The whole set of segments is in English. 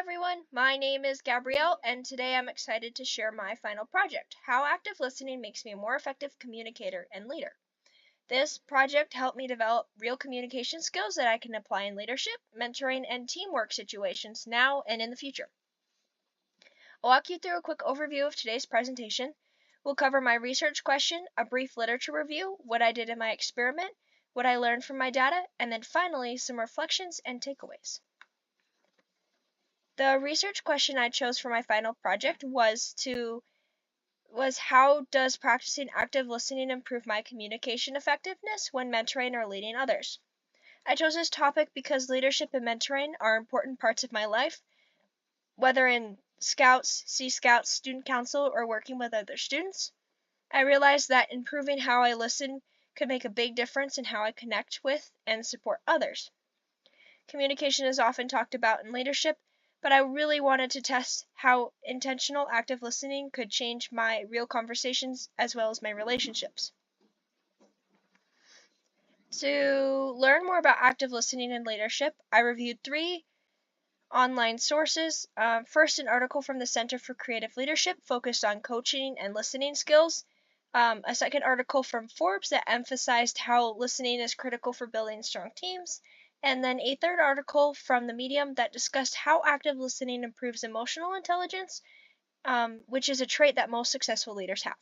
everyone, my name is Gabrielle, and today I'm excited to share my final project, How Active Listening Makes Me a More Effective Communicator and Leader. This project helped me develop real communication skills that I can apply in leadership, mentoring, and teamwork situations now and in the future. I'll walk you through a quick overview of today's presentation. We'll cover my research question, a brief literature review, what I did in my experiment, what I learned from my data, and then finally some reflections and takeaways. The research question I chose for my final project was how does practicing active listening improve my communication effectiveness when mentoring or leading others? I chose this topic because leadership and mentoring are important parts of my life, whether in Scouts, Sea Scouts, Student Council, or working with other students. I realized that improving how I listen could make a big difference in how I connect with and support others. Communication is often talked about in leadership, but I really wanted to test how intentional active listening could change my real conversations as well as my relationships. To learn more about active listening and leadership, I reviewed 3 online sources. First, an article from the Center for Creative Leadership focused on coaching and listening skills. A second article from Forbes that emphasized how listening is critical for building strong teams. And then a third article from the Medium that discussed how active listening improves emotional intelligence, which is a trait that most successful leaders have.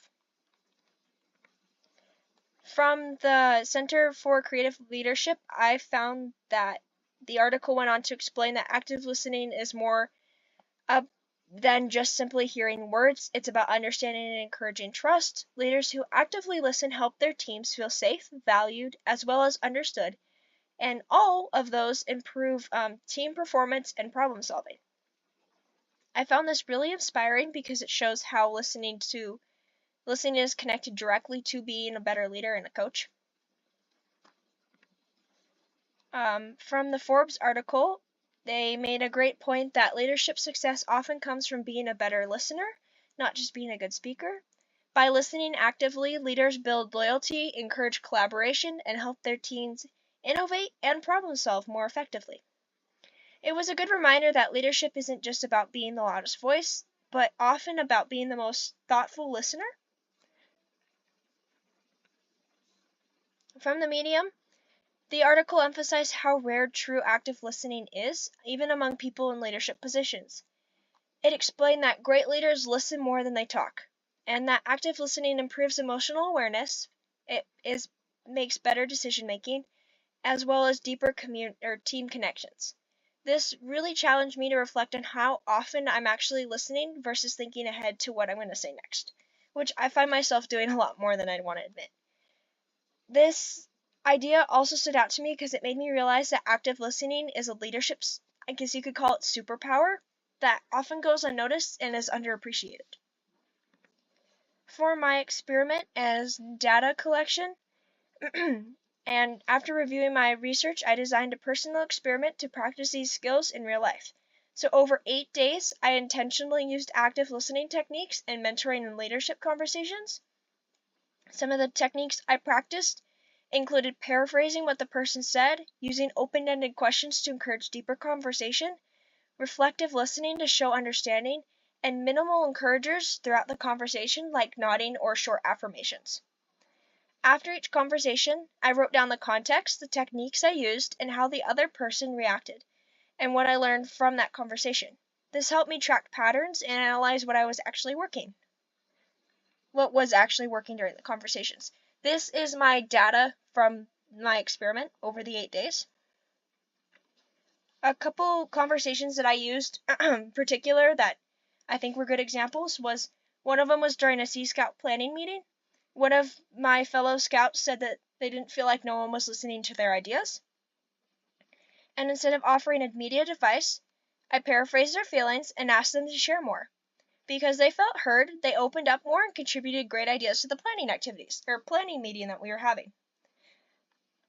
From the Center for Creative Leadership, I found that the article went on to explain that active listening is more than just simply hearing words. It's about understanding and encouraging trust. Leaders who actively listen help their teams feel safe, valued, as well as understood. And all of those improve team performance and problem solving. I found this really inspiring because it shows how listening is connected directly to being a better leader and a coach. From the Forbes article, they made a great point that leadership success often comes from being a better listener, not just being a good speaker. By listening actively, leaders build loyalty, encourage collaboration, and help their teams innovate and problem solve more effectively. It was a good reminder that leadership isn't just about being the loudest voice, but often about being the most thoughtful listener. From the Medium, the article emphasized how rare true active listening is, even among people in leadership positions. It explained that great leaders listen more than they talk, and that active listening improves emotional awareness, makes better decision making, as well as deeper team connections. This really challenged me to reflect on how often I'm actually listening versus thinking ahead to what I'm going to say next, which I find myself doing a lot more than I'd want to admit. This idea also stood out to me because it made me realize that active listening is a leadership, I guess you could call it superpower, that often goes unnoticed and is underappreciated. For my experiment as data collection, and after reviewing my research, I designed a personal experiment to practice these skills in real life. So over 8 days, I intentionally used active listening techniques in mentoring and leadership conversations. Some of the techniques I practiced included paraphrasing what the person said, using open-ended questions to encourage deeper conversation, reflective listening to show understanding, and minimal encouragers throughout the conversation like nodding or short affirmations. After each conversation, I wrote down the context, the techniques I used, and how the other person reacted, and what I learned from that conversation. This helped me track patterns and analyze what was actually working during the conversations. This is my data from my experiment over the 8 days. A couple conversations that I used in particular that I think were good examples was one of them was during a Sea Scout planning meeting. One of my fellow scouts said that they didn't feel like no one was listening to their ideas. And instead of offering immediate advice, I paraphrased their feelings and asked them to share more. Because they felt heard, they opened up more and contributed great ideas to the planning meeting that we were having.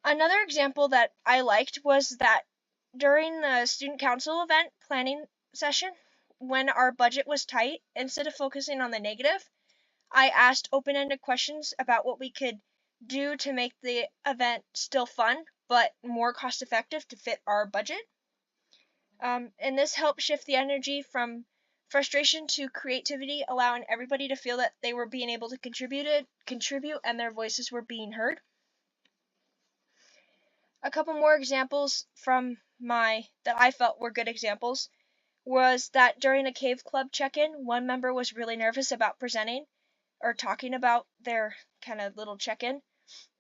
Another example that I liked was that during the student council event planning session, when our budget was tight, instead of focusing on the negative, I asked open-ended questions about what we could do to make the event still fun, but more cost-effective to fit our budget. And this helped shift the energy from frustration to creativity, allowing everybody to feel that they were being able to contribute and their voices were being heard. A couple more examples that I felt were good examples was that during a cave club check-in, one member was really nervous about presenting or talking about their kind of little check-in.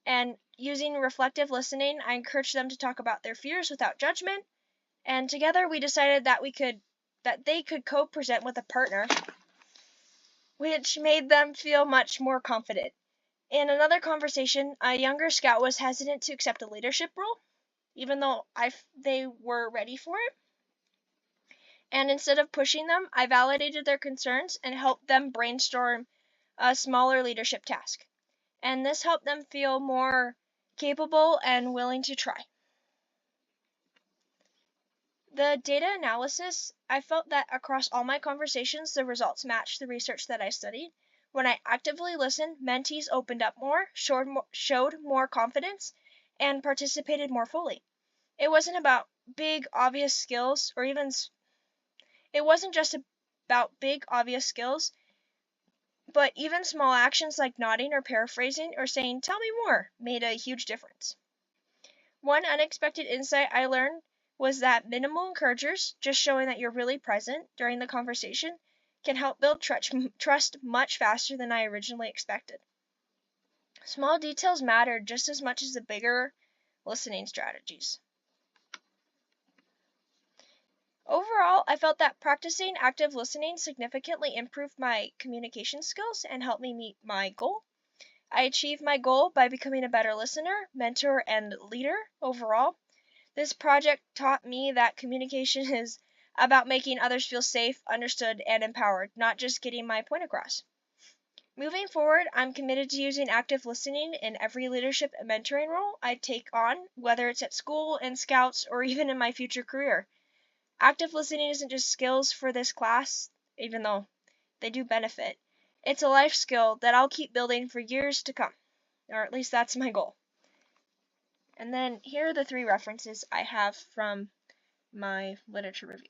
And using reflective listening, I encouraged them to talk about their fears without judgment. And together we decided that they could co-present with a partner, which made them feel much more confident. In another conversation, a younger scout was hesitant to accept a leadership role, even though they were ready for it. And instead of pushing them, I validated their concerns and helped them brainstorm a smaller leadership task. And this helped them feel more capable and willing to try. The data analysis, I felt that across all my conversations, the results matched the research that I studied. When I actively listened, mentees opened up more, showed more confidence, and participated more fully. It wasn't about big, obvious skills, it wasn't just about big, obvious skills, but even small actions like nodding or paraphrasing or saying, "Tell me more," made a huge difference. One unexpected insight I learned was that minimal encouragers, just showing that you're really present during the conversation, can help build trust much faster than I originally expected. Small details matter just as much as the bigger listening strategies. Overall, I felt that practicing active listening significantly improved my communication skills and helped me meet my goal. I achieved my goal by becoming a better listener, mentor, and leader overall. This project taught me that communication is about making others feel safe, understood, and empowered, not just getting my point across. Moving forward, I'm committed to using active listening in every leadership and mentoring role I take on, whether it's at school, in Scouts, or even in my future career. Active listening isn't just skills for this class, even though they do benefit. It's a life skill that I'll keep building for years to come, or at least that's my goal. And then here are the 3 references I have from my literature review.